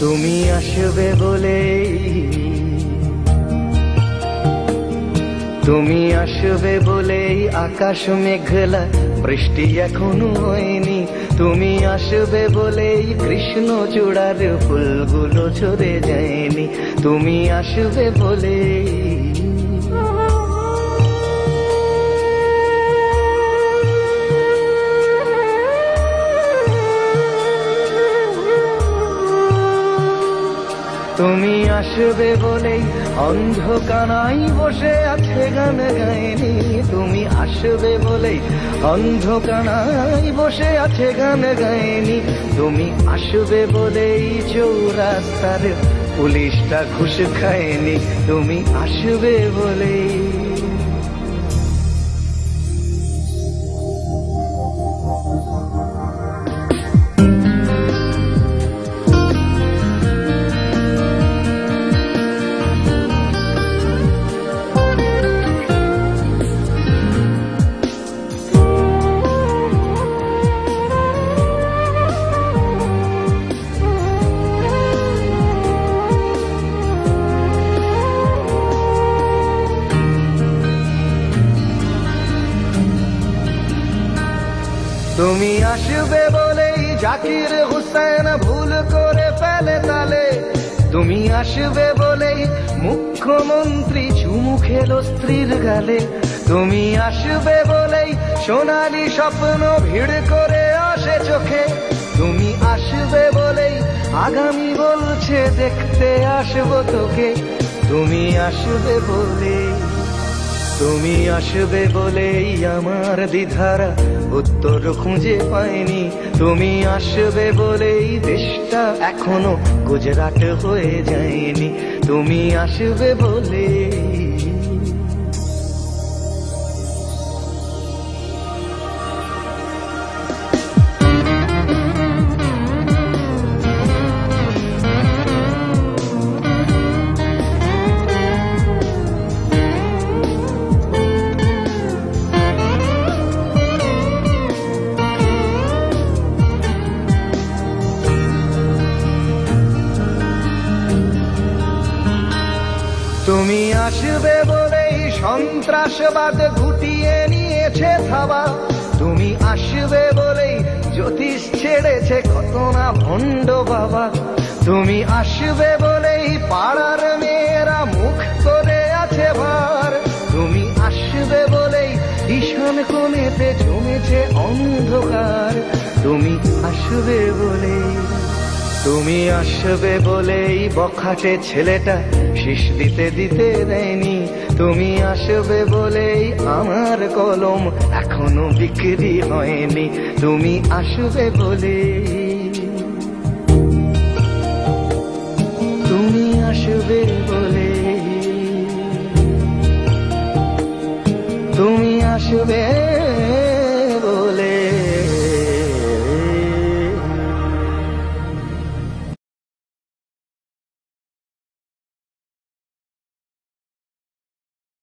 তুমি আসবে বলেই, তুমি আসবে বলেই আকাশ মেঘলা, বৃষ্টি এখনো হয়নি। তুমি আসবে বলেই কৃষ্ণ চূড়ার ফুলগুলো ঝরে যায়নি। তুমি আসবে বলেই, তুমি আসবে বলেই অন্ধকানাই বসে আছে গান গায়নি। তুমি আসবে বলেই অন্ধকানাই বসে আছে গান গায়নি। তুমি আসবে বলেই চৌরাস্তার পুলিশটা ঘুষ খায়নি। তুমি আসবে বলেই, তুমি আসবে বলেই জাকির হুসেন ভুল করে ফেলে তালে। তুমি আসবে বলেই মুখ্যমন্ত্রী চুমু খেলো স্ত্রীর গালে। তুমি আসবে বলেই সোনালি স্বপ্ন ভিড় করে আসে চোখে। তুমি আসবে বলেই আগামী বলছে দেখতে আসবো তোকে। তুমি আসবে বলেই, তুমি আসবে বলেই আমার দ্বিধারা উত্তর খুঁজে পায়নি। তুমি আসবে বলেই দেশটা এখনো গুজরাট হয়ে যায়নি। তুমি আসবে বলেই, তুমি আসবে বলেই সন্ত্রাসবাদ গুটিয়ে নিয়েছে থাবা। তুমি আসবে বলেই জ্যোতিষ ছেড়েছে কত না ভণ্ড বাবা। তুমি আসবে বলেই পাড়ার মেয়েরা মুখ করে আছে ভার। তুমি আসবে বলেই ঈশান কোণেতে জমেছে অন্ধকার। তুমি আসবে বলেই, তুমি আসবে বলেই বখাটে ছেলেটা শীষ দিতে দিতে দেয়নি। তুমি আসবে বলেই আমার কলম এখনো বিক্রি হয়নি। তুমি আসবে বলেই, তুমি আসবে বলেই, তুমি আসবে।